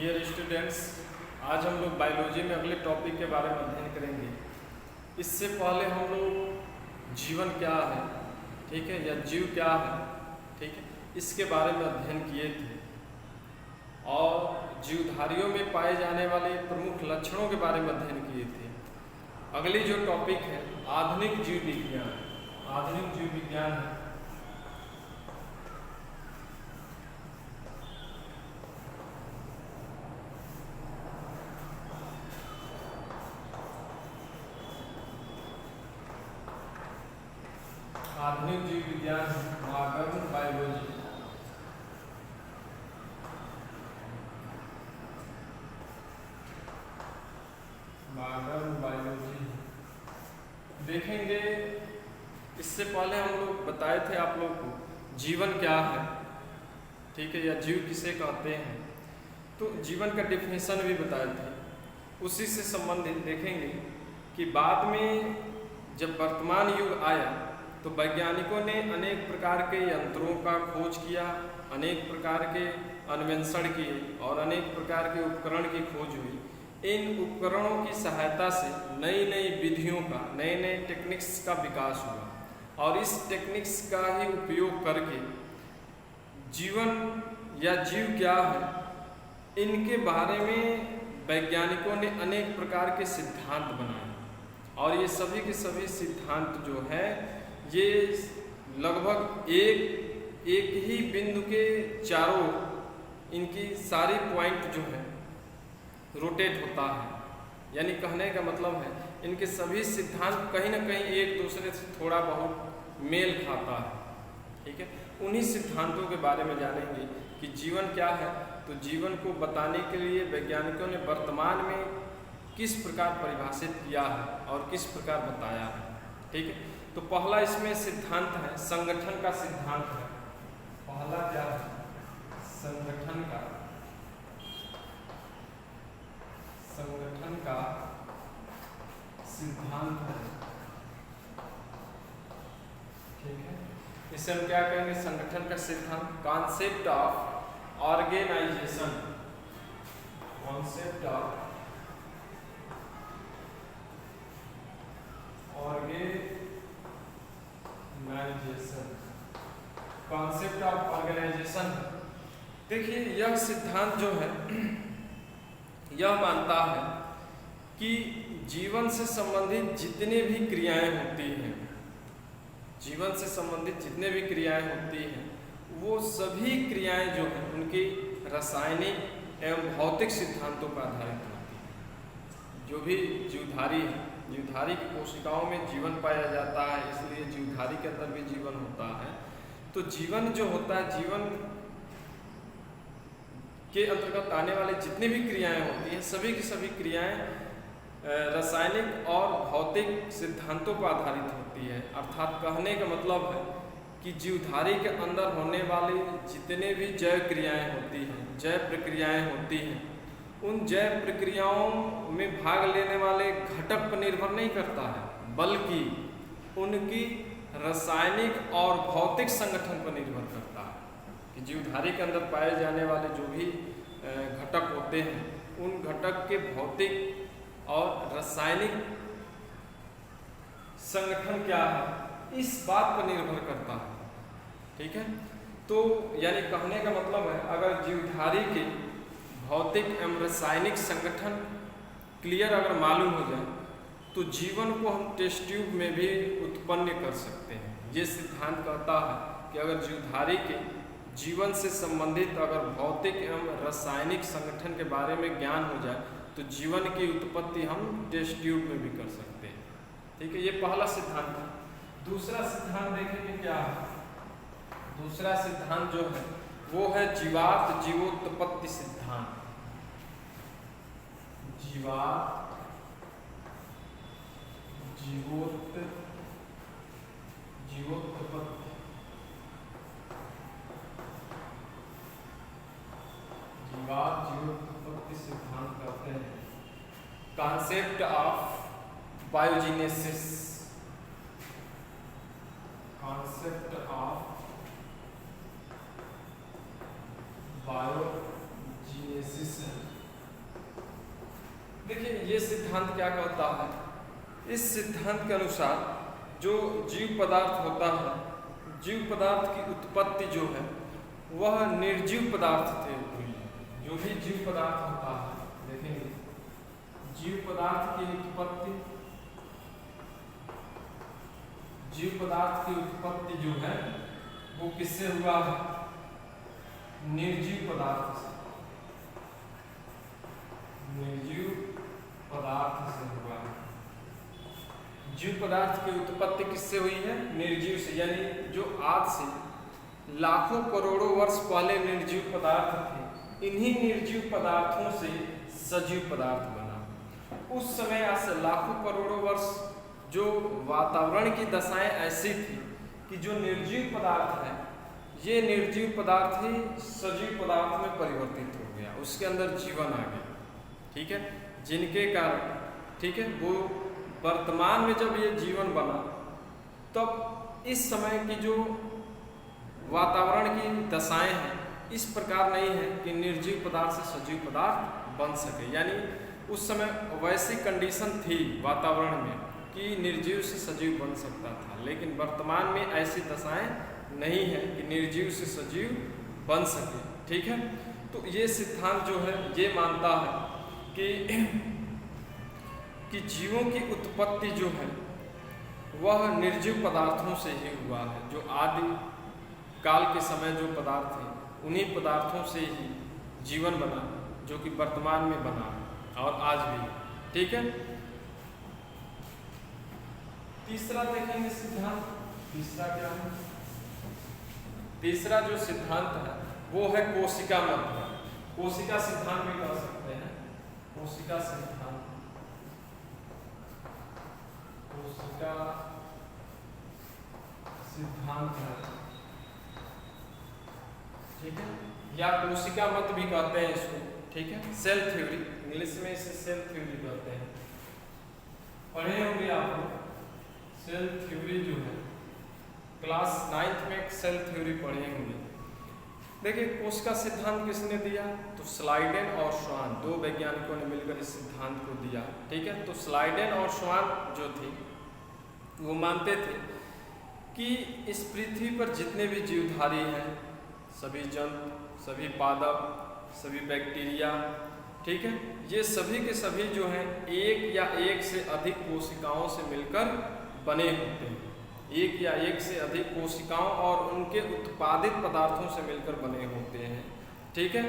Dear students, आज हम लोग बायोलॉजी में अगले टॉपिक के बारे में अध्ययन करेंगे। इससे पहले हम लोग जीवन क्या है, ठीक है, या जीव क्या है, ठीक है, इसके बारे में अध्ययन किए थे और जीवधारियों में पाए जाने वाले प्रमुख लक्षणों के बारे में अध्ययन किए थे। अगली जो टॉपिक है आधुनिक जीव विज्ञान। आधुनिक जीव विज्ञान है आधुनिक जीव विज्ञान मॉडर्न बायोलॉजी। मॉडर्न बायोलॉजी देखेंगे। इससे पहले हम लोग बताए थे आप लोग को जीवन क्या है, ठीक है, या जीव किसे कहते हैं, तो जीवन का डिफिनेशन भी बताए थे। उसी से संबंधित देखेंगे कि बाद में जब वर्तमान युग आया तो वैज्ञानिकों ने अनेक प्रकार के यंत्रों का खोज किया, अनेक प्रकार के अन्वेषण किए और अनेक प्रकार के उपकरण की खोज हुई। इन उपकरणों की सहायता से नई नई विधियों का, नए नए टेक्निक्स का विकास हुआ और इस टेक्निक्स का ही उपयोग करके जीवन या जीव क्या है इनके बारे में वैज्ञानिकों ने अनेक प्रकार के सिद्धांत बनाए और ये सभी के सभी सिद्धांत जो है ये लगभग एक ही बिंदु के चारों इनकी सारी पॉइंट जो है रोटेट होता है। यानी कहने का मतलब है इनके सभी सिद्धांत कहीं ना कहीं एक दूसरे से थोड़ा बहुत मेल खाता है, ठीक है। उन्हीं सिद्धांतों के बारे में जानेंगे कि जीवन क्या है। तो जीवन को बताने के लिए वैज्ञानिकों ने वर्तमान में किस प्रकार परिभाषित किया है और किस प्रकार बताया है, ठीक है। तो पहला इसमें सिद्धांत है संगठन का सिद्धांत है। पहला क्या है? संगठन का सिद्धांत है, ठीक है। इसे हम क्या कहेंगे? संगठन का सिद्धांत, concept of organization. Concept of concept of organization. देखिए यह सिद्धांत जो है यह मानता है कि जीवन से संबंधित जितने भी क्रियाएं होती हैं, जीवन से संबंधित जितने भी क्रियाएं होती हैं वो सभी क्रियाएं जो हैं उनकी रासायनिक एवं भौतिक सिद्धांतों पर आधारित होती हैं। जो भी जीवधारी है, जीवधारी की कोशिकाओं में जीवन पाया जाता है, इसलिए जीवधारी के अंदर भी जीवन होता है। तो जीवन जो होता है, जीवन के अंतर्गत आने वाले जितनी भी क्रियाएं होती हैं सभी की सभी क्रियाएं रासायनिक और भौतिक सिद्धांतों पर आधारित होती है। अर्थात कहने का मतलब है कि जीवधारी के अंदर होने वाली जितने भी जैव क्रियाएं होती हैं, जैव प्रक्रियाएं होती हैं, उन जैव प्रक्रियाओं में भाग लेने वाले घटक पर निर्भर नहीं करता है, बल्कि उनकी रासायनिक और भौतिक संगठन पर निर्भर करता है कि जीवधारी के अंदर पाए जाने वाले जो भी घटक होते हैं उन घटक के भौतिक और रासायनिक संगठन क्या है इस बात पर निर्भर करता है, ठीक है। तो यानी कहने का मतलब है अगर जीवधारी के भौतिक एवं रासायनिक संगठन क्लियर अगर मालूम हो जाए तो जीवन को हम टेस्ट ट्यूब में भी उत्पन्न कर सकते हैं। ये सिद्धांत कहता है कि अगर जीवधारी के जीवन से संबंधित अगर भौतिक एवं रासायनिक संगठन के बारे में ज्ञान हो जाए तो जीवन की उत्पत्ति हम टेस्ट ट्यूब में भी कर सकते हैं, ठीक है। ये पहला सिद्धांत है। दूसरा सिद्धांत देखेंगे क्या है। दूसरा सिद्धांत जो है वो है जीवात्म जीवोत्पत्ति सिद्धांत। जीवोत्पत्ति सिद्धांत कहते हैं concept of biogenesis. Concept of biogenesis है। देखिए ये सिद्धांत क्या कहता है, इस सिद्धांत के अनुसार जो जीव पदार्थ होता है, जीव पदार्थ की उत्पत्ति जो है वह निर्जीव पदार्थ से हुई है। जो भी जीव पदार्थ होता है, देखेंगे जीव पदार्थ की उत्पत्ति, जीव पदार्थ की उत्पत्ति जो है वो किससे हुआ है, निर्जीव पदार्थ से, निर्जीव पदार्थ से हुआ है। जीव पदार्थ की उत्पत्ति किससे हुई है, निर्जीव से, यानी जो आज से लाखों करोड़ों वर्ष पहले निर्जीव पदार्थ थे, इन्हीं निर्जीव पदार्थों से सजीव पदार्थ बना। उस समय आज से लाखों करोड़ों वर्ष जो वातावरण की दशाएं ऐसी थी कि जो निर्जीव पदार्थ है, ये निर्जीव पदार्थ ही सजीव पदार्थ में परिवर्तित हो गया, उसके अंदर जीवन आ गया। ठीक है, जिनके कारण, ठीक है, वो वर्तमान में जब ये जीवन बना तब इस समय की जो वातावरण की दशाएं हैं इस प्रकार नहीं है कि निर्जीव पदार्थ से सजीव पदार्थ बन सके। यानी उस समय वैसी कंडीशन थी वातावरण में कि निर्जीव से सजीव बन सकता था, लेकिन वर्तमान में ऐसी दशाएं नहीं है कि निर्जीव से सजीव बन सके। ठीक है, तो ये सिद्धांत जो है ये मानता है कि जीवों की उत्पत्ति जो है वह निर्जीव पदार्थों से ही हुआ है। जो आदि काल के समय जो पदार्थ थे उन्हीं पदार्थों से ही जीवन बना, जो कि वर्तमान में बना और आज भी। ठीक है, तीसरा देखेंगे सिद्धांत। तीसरा क्या है, तीसरा जो सिद्धांत है वो है कोशिका मत। कोशिका सिद्धांत भी कह सकते हैं, कोशिका सिद्धांत, कोशिका सिद्धांत है। ठीक है, या कोशिका मत भी कहते हैं इसको। ठीक है, सेल थ्योरी, इंग्लिश में इसे सेल थ्योरी कहते हैं। पढ़े होंगे आप लोग सेल थ्योरी जो है, क्लास 9th में सेल थ्योरी पढ़े होंगे। देखिए कोशिका सिद्धांत किसने दिया, तो स्लाइडेन और श्वान, दो वैज्ञानिकों ने मिलकर इस सिद्धांत को दिया। ठीक है, तो स्लाइडेन और श्वान जो थे वो मानते थे कि इस पृथ्वी पर जितने भी जीवधारी हैं, सभी जंतु, सभी पादप, सभी बैक्टीरिया, ठीक है, ये सभी के सभी जो हैं एक या एक से अधिक कोशिकाओं से मिलकर बने होते हैं। एक या एक से अधिक कोशिकाओं और उनके उत्पादित पदार्थों से मिलकर बने होते हैं। ठीक है,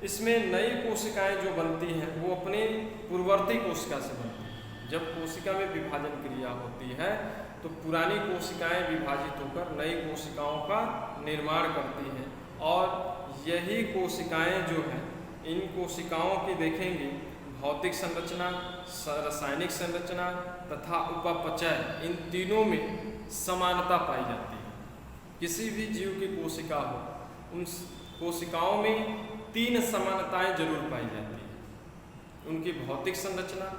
इसमें नई कोशिकाएं जो बनती हैं वो अपनी पूर्ववर्ती कोशिका से बनती हैं। जब कोशिका में विभाजन क्रिया होती है तो पुरानी कोशिकाएं विभाजित होकर नई कोशिकाओं का निर्माण करती हैं, और यही कोशिकाएं जो हैं, इन कोशिकाओं की देखेंगे भौतिक संरचना, रासायनिक संरचना तथा उपापचय, इन तीनों में समानता पाई जाती है। किसी भी जीव की कोशिका हो, उन कोशिकाओं में 3 समानताएं जरूर पाई जाती है। उनकी भौतिक संरचना,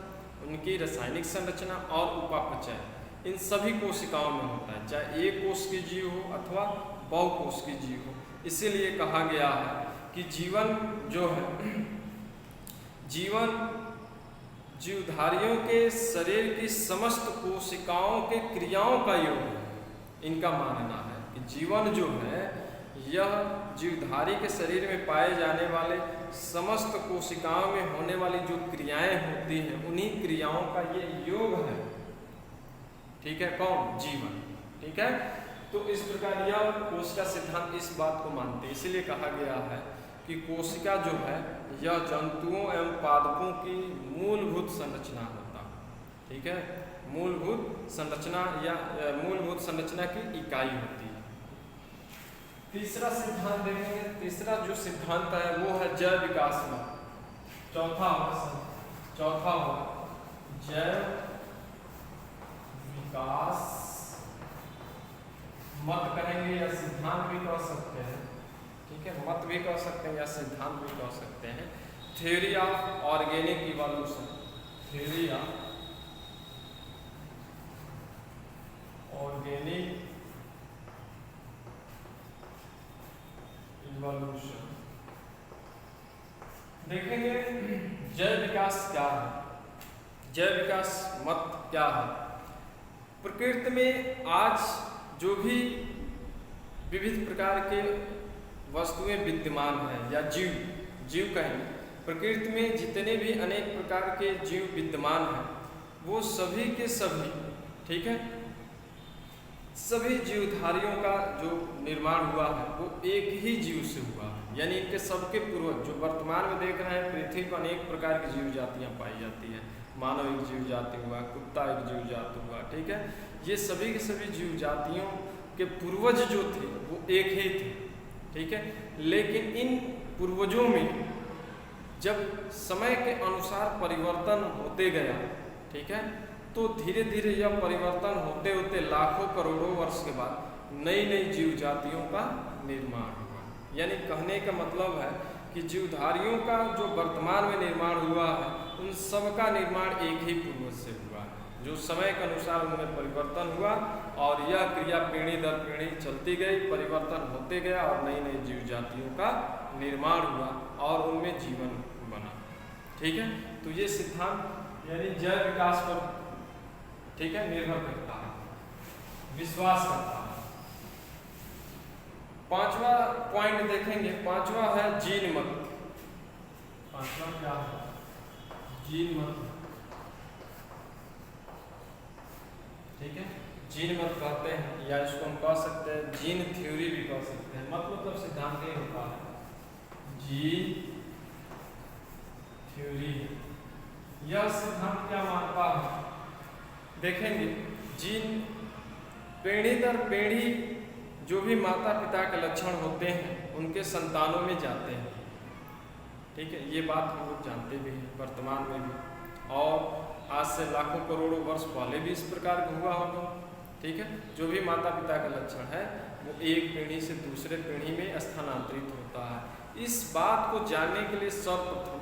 उनकी रासायनिक संरचना और उपापचय, इन सभी कोशिकाओं में होता है, चाहे एक कोश की जीव हो अथवा बहुकोश की जीव हो। इसीलिए कहा गया है कि जीवन जो है, जीवन जीवधारियों के शरीर की समस्त कोशिकाओं के क्रियाओं का योग है। इनका मानना है कि जीवन जो है यह जीवधारी के शरीर में पाए जाने वाले समस्त कोशिकाओं में होने वाली जो क्रियाएं होती हैं उन्हीं क्रियाओं का ये योग है। ठीक है, कौन, जीवन। ठीक है, तो इस प्रकार यह कोशिका सिद्धांत इस बात को मानते हैं। इसीलिए कहा गया है कि कोशिका जो है यह जंतुओं एवं पादपों की मूलभूत संरचना होता है। ठीक है, मूलभूत संरचना या मूलभूत संरचना की इकाई होती है। तीसरा सिद्धांत देखेंगे। तीसरा जो सिद्धांत है वो है जैव विकास मत। चौथा होगा जैव विकास मत कहेंगे या सिद्धांत भी कह सकते हैं। ठीक है, मत भी कह सकते हैं या सिद्धांत भी कह सकते हैं। Theory of organic evolution, theory of organic evolution. देखेंगे जैव विकास क्या है। जैव विकास मत क्या है? प्रकृति में आज जो भी विविध प्रकार के वस्तुएं विद्यमान हैं या जीव कहेंगे, प्रकृति में जितने भी अनेक प्रकार के जीव विद्यमान हैं वो सभी के सभी, ठीक है, सभी जीवधारियों का जो निर्माण हुआ है वो एक ही जीव से हुआ है। यानी इनके सबके पूर्वज जो वर्तमान में देख रहे हैं, पृथ्वी पर अनेक प्रकार की जीव जातियाँ पाई जाती हैं। मानव एक जीव जाति हुआ, कुत्ता एक जीव जाति हुआ, ठीक है। ये सभी के सभी जीव जातियों के पूर्वज जो थे वो एक ही थे, ठीक है। लेकिन इन पूर्वजों में जब समय के अनुसार परिवर्तन होते गया, ठीक है, तो धीरे धीरे यह परिवर्तन होते होते लाखों करोड़ों वर्ष के बाद नई नई जीव जातियों का निर्माण हुआ। यानी कहने का मतलब है कि जीवधारियों का जो वर्तमान में निर्माण हुआ है उन सब का निर्माण एक ही पूर्वज से हुआ है, जो समय के अनुसार उनमें परिवर्तन हुआ और यह क्रिया पीढ़ी दर पीढ़ी चलती गई, परिवर्तन होते गया और नई नई जीव जातियों का निर्माण हुआ और उनमें जीवन बना, ठीक है। तो ये सिद्धांत यानी जैव विकास पर, ठीक है, निर्भर करता है, विश्वास करता है। पांचवा पॉइंट देखेंगे, पांचवा है जीन मत। पांचवा क्या है? जीन मत, ठीक है। जीन मत कहते हैं या इसको हम कह सकते हैं जीन थ्योरी भी कह सकते हैं। मतलब सिद्धांत ही होता है जीन थ्योरी। यह सिद्धांत क्या मानता है? देखेंगे जीन पीढ़ी दर पीढ़ी जो भी माता पिता के लक्षण होते हैं उनके संतानों में जाते हैं, ठीक है। ये बात हम लोग जानते भी हैं वर्तमान में भी, और आज से लाखों करोड़ों वर्ष पहले भी इस प्रकार का हुआ होगा, ठीक है। जो भी माता पिता का लक्षण है वो एक पीढ़ी से दूसरे पीढ़ी में स्थानांतरित होता है। इस बात को जानने के लिए सर्वप्रथम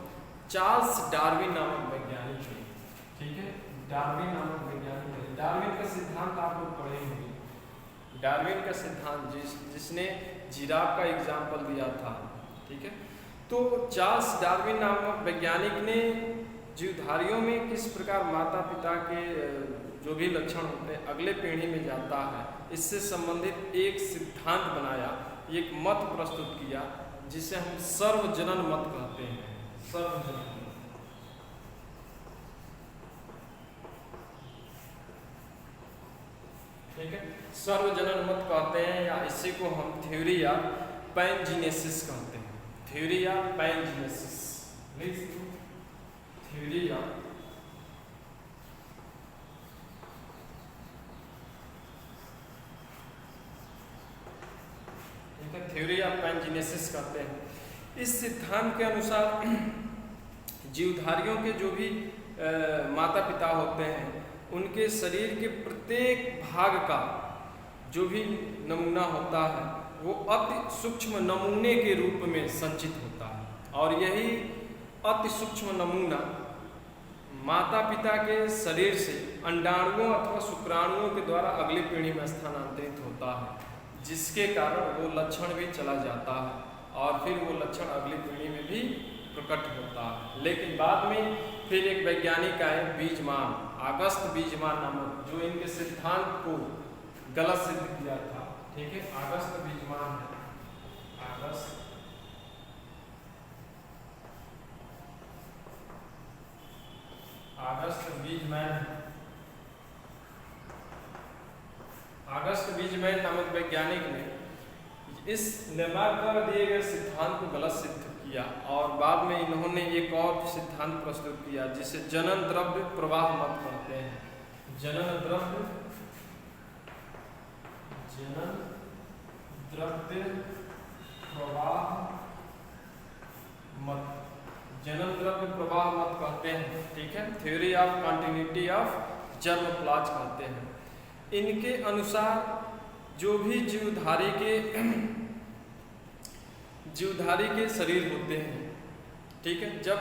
चार्ल्स डार्विन नामक वैज्ञानिक थे, ठीक है। डार्विन नामक वैज्ञानिक थे। डार्विन का सिद्धांत आप लोग पढ़े होंगे। डार्विन का सिद्धांत जिसने जिराफ का एग्जाम्पल दिया था, ठीक है। तो चार्ल्स डार्विन नामक वैज्ञानिक ने जीवधारियों में किस प्रकार माता पिता के जो भी लक्षण होते हैं अगले पीढ़ी में जाता है, इससे संबंधित एक सिद्धांत बनाया, एक मत प्रस्तुत किया जिसे हम सर्वजनन मत कहते हैं। सर्वजनन मत, ठीक है, सर्वजनन मत कहते हैं या इसी को हम थ्योरी या पैनजीनेसिस कहते हैं। थ्योरी या पैनजीनेसिस, थ्योरी या थ्योरी ऑफ पैनजीनेसिस कहते हैं। इस सिद्धांत के अनुसार जीवधारियों के जो भी माता पिता होते हैं उनके शरीर के प्रत्येक भाग का जो भी नमूना होता है वो अति सूक्ष्म नमूने के रूप में संचित होता है, और यही अति सूक्ष्म नमूना माता पिता के शरीर से अंडाणुओं अथवा शुक्राणुओं के द्वारा अगली पीढ़ी में स्थानांतरित होता है, जिसके कारण वो लक्षण भी चला जाता है और फिर वो लक्षण अगली पीढ़ी में भी प्रकट होता है। लेकिन बाद में फिर एक वैज्ञानिक आए बीजमान, अगस्त बीजमान नामक, जो इनके सिद्धांत को गलत सिद्ध किया था, ठीक है। अगस्त बीजमान है, अगस्त बीजमैन नामक वैज्ञानिक ने इस निर्माण कर दिए गए सिद्धांत को गलत सिद्ध किया और बाद में इन्होंने एक और सिद्धांत प्रस्तुत किया जिसे जनन द्रव्य प्रवाह मत कहते हैं। जनन द्रव्य प्रवाह मत, जनन द्रव्य प्रवाह मत कहते हैं, ठीक है। Theory of continuity of germ plasm कहते हैं। इनके अनुसार जो भी जीवधारी के शरीर होते हैं, ठीक है, जब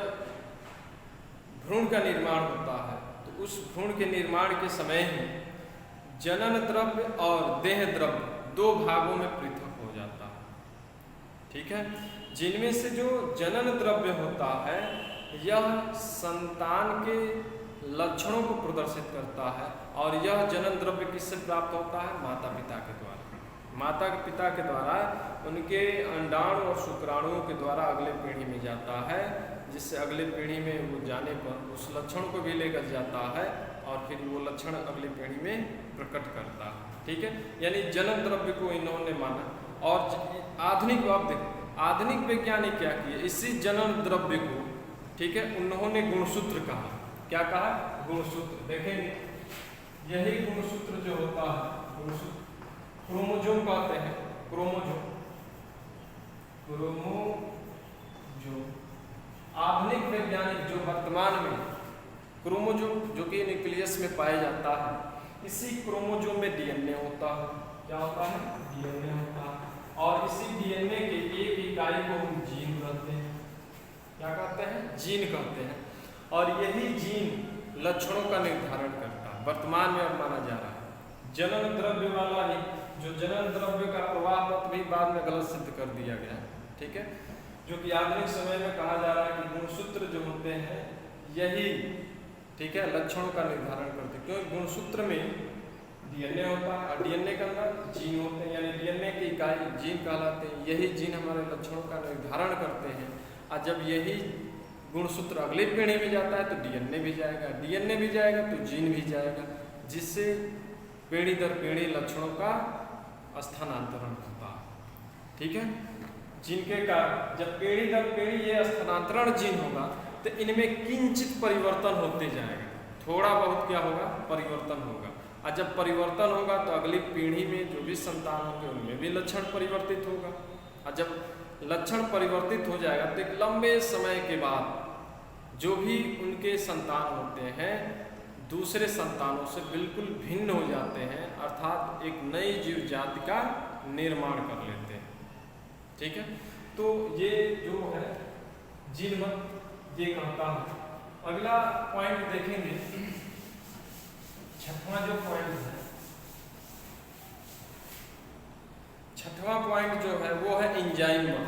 भ्रूण का निर्माण होता है तो उस भ्रूण के निर्माण के समय ही जनन द्रव्य और देह द्रव्य दो भागों में पृथक हो जाता है, ठीक है। जिनमें से जो जनन द्रव्य होता है यह संतान के लक्षणों को प्रदर्शित करता है। और यह जनन द्रव्य किससे प्राप्त होता है? माता पिता के द्वारा। माता पिता के द्वारा उनके अंडाणु और शुक्राणुओं के द्वारा अगले पीढ़ी में जाता है, जिससे अगले पीढ़ी में वो जाने पर उस लक्षण को भी लेकर जाता है और फिर वो लक्षण अगली पीढ़ी में प्रकट करता है। ठीक है, यानी जनन द्रव्य को इन्होंने माना। और आधुनिक, आप देखो आधुनिक वैज्ञानिक क्या किए, इसी जनन द्रव्य को, ठीक है, उन्होंने गुणसूत्र कहा। क्या कहा? गुणसूत्र। देखेंगे यही गुणसूत्र जो होता है, गुणसूत्र क्रोमोजोम कहते हैं, क्रोमोजोम, क्रोमोजोम। आधुनिक वैज्ञानिक जो वर्तमान में क्रोमोजोम जो कि न्यूक्लियस में पाया जाता है, इसी क्रोमोजोम में डीएनए होता है। क्या होता है? डीएनए होता है। और इसी डीएनए के एक इकाई को हम जीन कहते हैं। क्या कहते हैं? जीन कहते हैं। और यही जीन लक्षणों का निर्धारण करता है। वर्तमान में अब माना जा रहा है जनन द्रव्य वाला ही, जो जनन द्रव्य का प्रवाह मत भी बाद में गलत सिद्ध कर दिया गया। ठीक है, जो कि आधुनिक समय में कहा जा रहा है कि गुणसूत्र जो होते हैं यही, ठीक है, लक्षणों का निर्धारण करते हैं। क्योंकि गुणसूत्र में डीएनए होता है और डीएनए के अंदर जीन होते हैं, यानी डीएनए की इकाई जीन कहलाते हैं। यही जीन हमारे लक्षणों का निर्धारण करते हैं। और जब यही गुणसूत्र अगली पीढ़ी में जाता है तो डीएनए भी जाएगा, डीएनए भी जाएगा तो जीन भी जाएगा, जिससे पीढ़ी दर पीढ़ी लक्षणों का स्थानांतरण होता है। ठीक है, जिनके कारण जब पीढ़ी दर पीढ़ी ये स्थानांतरण जीन होगा तो इनमें किंचित परिवर्तन होते जाएगा, थोड़ा बहुत क्या होगा? परिवर्तन होगा। और जब परिवर्तन होगा तो अगली पीढ़ी में जो भी संतान होंगे उनमें भी लक्षण परिवर्तित होगा। और जब लक्षण परिवर्तित हो जाएगा तो एक लंबे समय के बाद जो भी उनके संतान होते हैं दूसरे संतानों से बिल्कुल भिन्न हो जाते हैं, अर्थात एक नई जीव जाति का निर्माण कर लेते हैं। ठीक है, तो ये जो है जीन मत ये कहता है। अगला पॉइंट देखेंगे, छठवां जो पॉइंट है, छठवां पॉइंट जो है वो है एंजाइम मत।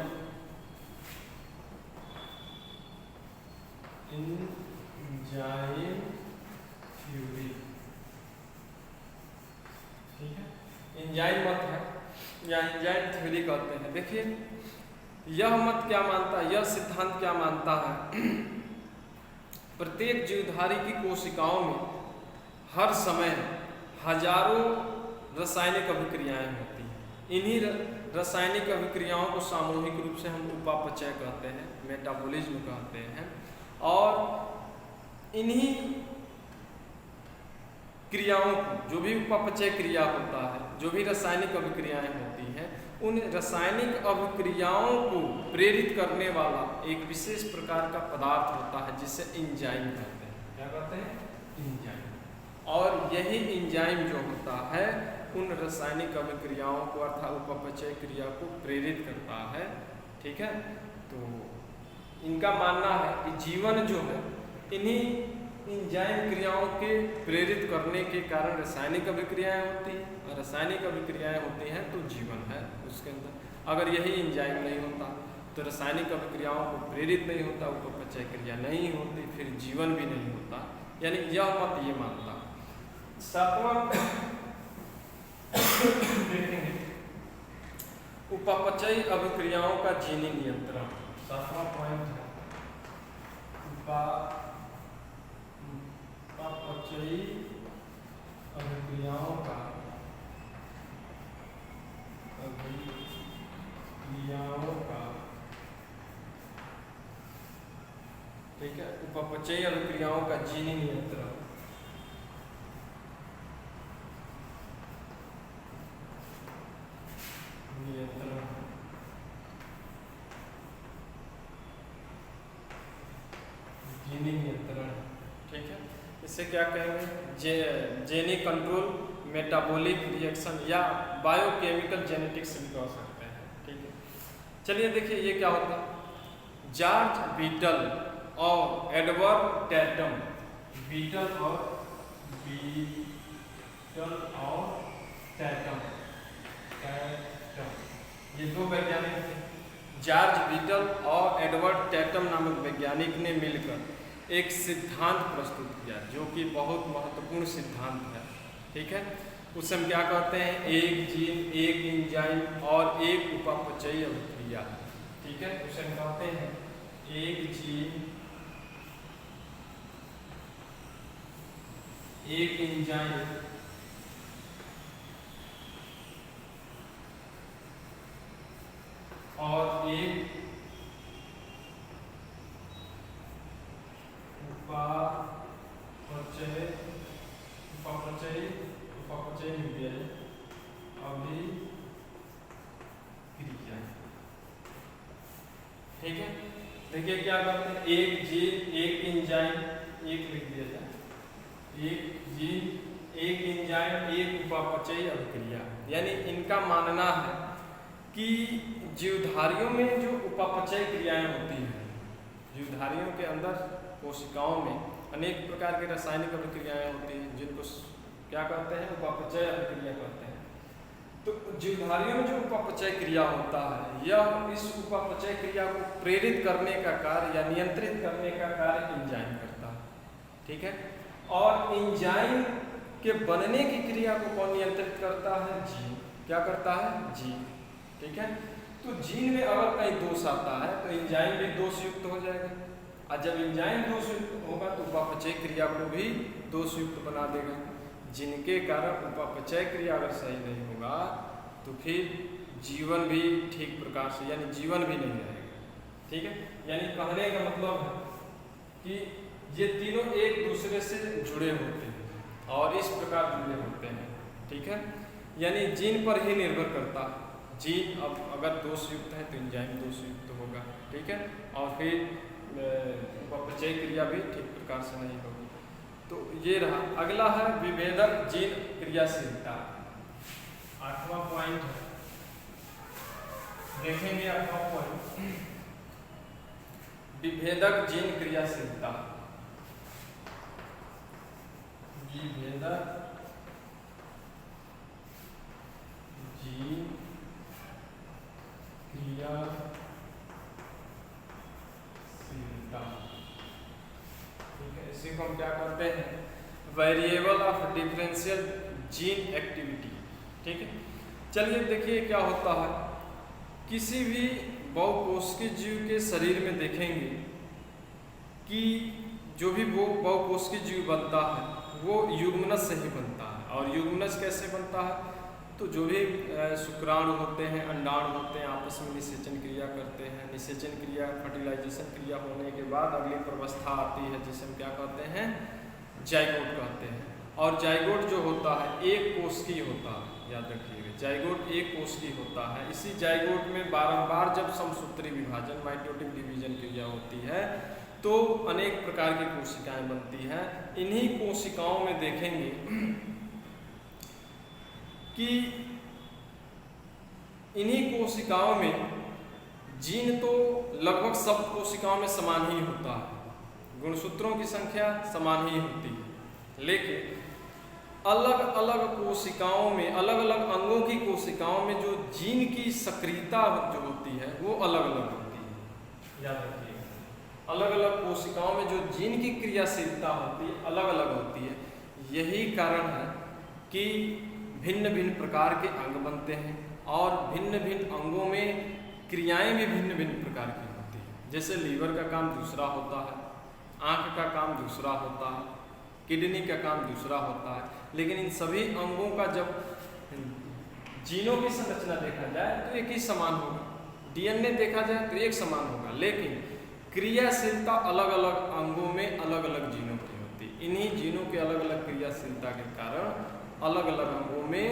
Enzyme theory. ठीक है, एंजाइम मत है या एंजाइम थ्योरी कहते हैं। देखिए यह मत क्या मानता है, यह सिद्धांत क्या मानता है, प्रत्येक जीवधारी की कोशिकाओं में हर समय हजारों रासायनिक अभिक्रियाएं होती हैं। इन्हीं रासायनिक अभिक्रियाओं को सामूहिक रूप से हम उपापचय कहते हैं, मेटाबॉलिज्म कहते हैं। और इन्हीं क्रियाओं को, जो भी उपापचय क्रिया होता है, जो भी रासायनिक अभिक्रियाएं होती हैं, उन रासायनिक अभिक्रियाओं को प्रेरित करने वाला एक विशेष प्रकार का पदार्थ होता है जिसे एंजाइम कहते हैं। क्या कहते हैं? एंजाइम। और यही एंजाइम जो होता है उन रासायनिक अभिक्रियाओं को अर्थात उपापचय क्रिया को प्रेरित करता है। ठीक है, तो इनका मानना है कि जीवन जो है इन्हीं एंजाइम क्रियाओं के प्रेरित करने के कारण रासायनिक अभिक्रियाएं होती हैं, और रासायनिक अभिक्रियाएं होती हैं तो जीवन है उसके अंदर। अगर यही एंजाइम नहीं होता तो रासायनिक अभिक्रियाओं को प्रेरित नहीं होता, उपापचय क्रिया नहीं होती, फिर जीवन भी नहीं होता। यानी यह मत ये मानता। सातवां देखेंगे उपापचयी अभिक्रियाओं का जीनी नियंत्रण। सातवां पॉइंट है उपापचयी अभिक्रियाओं का ठीक है, उपापचयी अभिक्रियाओं का जीनी नियंत्रण। जीनी नियंत्रण। ठीक है, इसे क्या कहेंगे? जेनी कंट्रोल, मेटाबॉलिक रिएक्शन या बायोकेमिकल जेनेटिक्स भी कह सकते हैं। ठीक है, चलिए देखिए ये क्या होता है। जॉर्ज बीटल और एडवर्ड टैटम, बीटल और टैटम, ये दो वैज्ञानिक थे। जॉर्ज बीटल और एडवर्ड टैटम नामक वैज्ञानिक ने मिलकर एक सिद्धांत प्रस्तुत किया जो कि बहुत महत्वपूर्ण सिद्धांत है। ठीक है, उसे हम क्या कहते हैं, एक जीन, एक एंजाइम और एक उपापचयी अभिक्रिया। ठीक है, उसे हम कहते हैं एक जीन, एक एंजाइम और एक उपापचयी अभिक्रिया। ठीक है, देखिए क्या करते हैं, एक जीन, एक एंजाइम, एक लिख दिया जाए, एक जीन, एक एंजाइम, एक उपापचयी अभिक्रिया। यानी इनका मानना है कि जीवधारियों में जो उपापचयी क्रियाएं होती हैं, जीवधारियों के अंदर कोशिकाओं में अनेक प्रकार की रासायनिक अभिक्रियाएं होती हैं जिनको क्या कहते हैं, उपापचय अभिक्रिया कहते हैं। तो जीवधारियों में जो उपापचय क्रिया होता है, यह इस उपापचय क्रिया को प्रेरित करने का कार्य या नियंत्रित करने का कार्य एंजाइम करता है। ठीक है, और एंजाइम के बनने की क्रिया को कौन नियंत्रित करता है, जीन। क्या करता है, जीन। ठीक है, तो जीन में अगर कहीं दोष आता है तो एंजाइम भी दोषयुक्त हो जाएगा, और जब एंजाइम दोषयुक्त होगा तो उपापचय क्रिया को भी दोषयुक्त बना देगा, जिनके कारण उपापचय क्रिया अगर सही नहीं होगा तो फिर जीवन भी ठीक प्रकार से, यानी जीवन भी नहीं रहेगा। ठीक है, यानी कहने का मतलब है कि ये तीनों एक दूसरे से जुड़े होते हैं और इस प्रकार जुड़े होते हैं। ठीक है, यानी जीन पर ही निर्भर करता है। जीन अब अगर दोषयुक्त है तो एंजाइम दोषयुक्त होगा। ठीक है, और फिर उपापचय क्रिया भी ठीक प्रकार से नहीं होगी। तो ये रहा। अगला है विभेदक जीन क्रियाशीलता। 8वां पॉइंट है, देखेंगे 8वां पॉइंट, विभेदक जीन क्रियाशीलता। विभेदक जीन क्रियाशीलता। ठीक है, इसी को हम क्या करते हैं, variable of differential gene activity. ठीक है, चलिए देखिए क्या होता है, किसी भी बहुकोशिकीय जीव के शरीर में देखेंगे कि जो भी वो बहुकोशिकीय जीव बनता है वो युग्मनज से ही बनता है। और युग्मनज कैसे बनता है, तो जो भी शुक्राणु होते हैं, अंडाणु होते हैं, आपस में निषेचन क्रिया करते हैं। निषेचन क्रिया, फर्टिलाइजेशन क्रिया होने के बाद अगली प्रवस्था आती है जिसे हम क्या कहते हैं, जाइगोट कहते हैं। और जाइगोट जो होता है एक कोशिकीय होता है, याद रखिएगा, जाइगोट एक कोशिकीय होता है। इसी जाइगोट में बारंबार जब समसूत्री विभाजन, माइटोटिक डिवीजन क्रिया होती है तो अनेक प्रकार की कोशिकाएं बनती हैं। इन्हीं कोशिकाओं में देखेंगे कि इन्हीं कोशिकाओं में जीन तो लगभग सब कोशिकाओं में समान ही होता है, गुणसूत्रों की संख्या समान ही होती है, लेकिन अलग अलग कोशिकाओं में, अलग अलग अंगों की कोशिकाओं में जो जीन की सक्रियता जो होती है वो अलग अलग होती है। याद रखिएगा, अलग अलग कोशिकाओं में जो जीन की क्रियाशीलता होती है अलग अलग होती है। यही कारण है कि भिन्न भिन्न प्रकार के अंग बनते हैं और भिन्न भिन्न अंगों में क्रियाएं भी भिन्न भिन्न प्रकार की होती हैं। जैसे लीवर का काम दूसरा होता है, आँख का काम दूसरा होता है, किडनी का काम दूसरा होता है, लेकिन इन सभी अंगों का जब जीनों की संरचना देखा जाए तो एक ही समान होगा, डीएनए देखा जाए तो एक समान होगा, लेकिन क्रियाशीलता अलग अलग अंगों में अलग अलग जीनों की होती है। इन्हीं जीनों के अलग अलग क्रियाशीलता के कारण अलग अलग अंगों में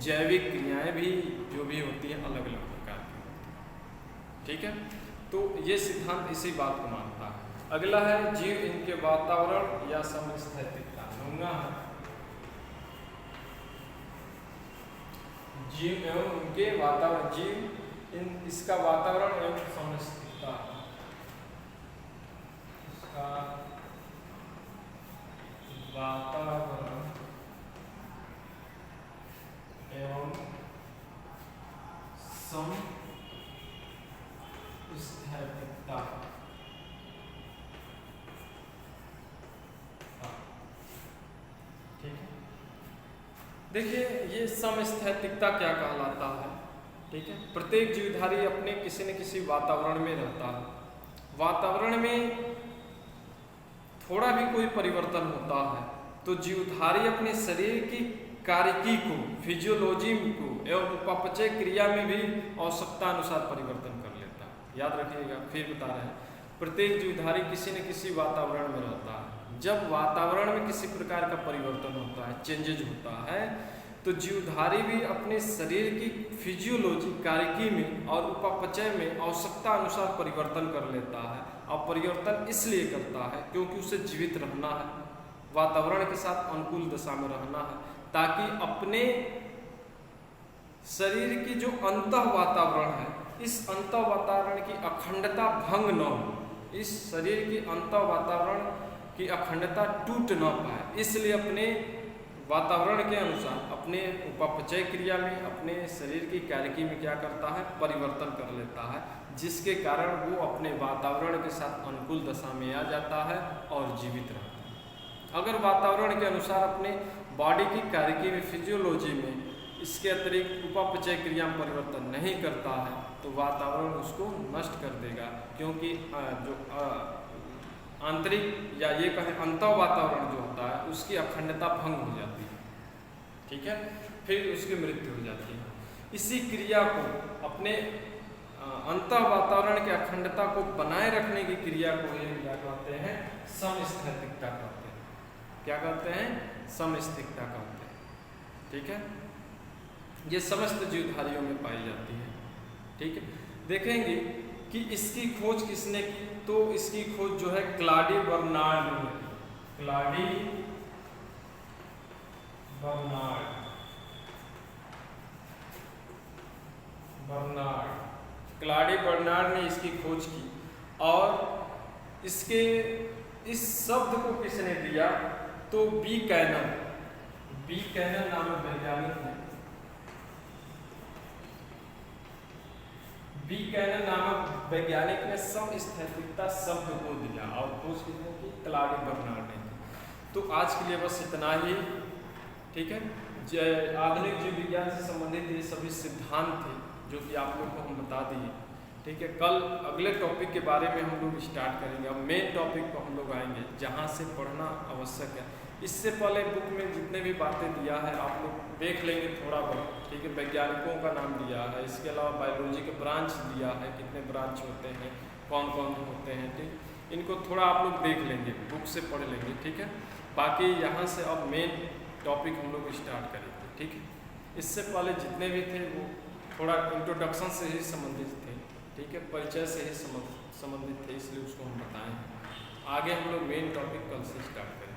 जैविक क्रियाएं भी जो भी होती हैं अलग अलग प्रकार की होती हैं। ठीक है, तो ये सिद्धांत इसी बात को मानता है। अगला है जीव इनके वातावरण या समस्थैतिकता। लूंगा जीव एवं उनके वातावरण, जीव इसका वातावरण एवं समस्थैतिकता, इसका वातावरण एवं समस्थैतिकता। देखिए ये समस्थैतिकता क्या कहलाता है, ठीक है। प्रत्येक जीवधारी अपने किसी न किसी वातावरण में रहता है। वातावरण में थोड़ा भी कोई परिवर्तन होता है तो जीवधारी अपने शरीर की कार्यकी को, फिजियोलॉजी को एवं उपापचय क्रिया में भी आवश्यकता अनुसार परिवर्तन कर लेता है। याद रखिएगा, फिर बता रहे हैं, प्रत्येक जीवधारी किसी न किसी वातावरण में रहता है। जब वातावरण में किसी प्रकार का परिवर्तन होता है, चेंजेज होता है, तो जीवधारी भी अपने शरीर की फिजियोलॉजी कार्यकी में और उपापचय में आवश्यकता अनुसार परिवर्तन कर लेता है। और परिवर्तन इसलिए करता है क्योंकि उसे जीवित रहना है, वातावरण के साथ अनुकूल दशा में रहना है, ताकि अपने शरीर की जो अंतः वातावरण है, इस अंतः वातावरण की अखंडता भंग न हो, इस शरीर की अंतः वातावरण की अखंडता टूट न पाए। इसलिए अपने वातावरण के अनुसार अपने उपापचय क्रिया में, अपने शरीर की कार्यकी में क्या करता है, परिवर्तन कर लेता है, जिसके कारण वो अपने वातावरण के साथ अनुकूल दशा में आ जाता है और जीवित रहता है। अगर वातावरण के अनुसार अपने बॉडी की कार्यकी में, फिजियोलॉजी में, इसके अतिरिक्त उपापचय क्रिया में परिवर्तन नहीं करता है तो वातावरण उसको नष्ट कर देगा, क्योंकि जो आंतरिक या ये कहें अंतः वातावरण जो होता है उसकी अखंडता भंग हो जाती है, ठीक है, फिर उसकी मृत्यु हो जाती है। इसी क्रिया को, अपने अंतः वातावरण की अखंडता को बनाए रखने की क्रिया को ये क्या कहते हैं, समस्थैतिकता कहते हैं। क्या कहते हैं, समस्थैतिकता कहते हैं, ठीक है। ये समस्त जीवधारियों में पाई जाती है, ठीक है। देखेंगे कि इसकी खोज किसने की, तो इसकी खोज जो है क्लाडी बर्नार्ड ने की। क्लाडी बर्नार्ड ने इसकी खोज की। और इसके इस शब्द को किसने दिया, तो बी कैनन नामक वैज्ञानिक ने, बी कैनन नामक वैज्ञानिक ने समस्थैतिकता शब्द को दिया और खोज किसने की, क्लाडी बर्नार्ड ने की। तो आज के लिए बस इतना ही, ठीक है। आधुनिक जीव विज्ञान से संबंधित ये सभी सिद्धांत थे जो कि आप लोग को हम बता दिए, ठीक है। कल अगले टॉपिक के बारे में हम लोग स्टार्ट करेंगे। अब मेन टॉपिक पर हम लोग आएंगे जहाँ से पढ़ना आवश्यक है। इससे पहले बुक में जितने भी बातें दिया है आप लोग देख लेंगे थोड़ा बहुत, ठीक है। वैज्ञानिकों का नाम दिया है, इसके अलावा बायोलॉजी के ब्रांच दिया है, कितने ब्रांच होते हैं, कौन कौन होते हैं, ठीक। इनको थोड़ा आप लोग देख लेंगे, बुक से पढ़ लेंगे, ठीक है। बाकी यहाँ से अब मेन टॉपिक हम लोग स्टार्ट करेंगे, ठीक है। इससे पहले जितने भी थे वो थोड़ा इंट्रोडक्शन से ही संबंधित थे, ठीक है, परिचय से ही संबंधित थे, इसलिए उसको हम बताएं। आगे हम लोग मेन टॉपिक कल से स्टार्ट करेंगे।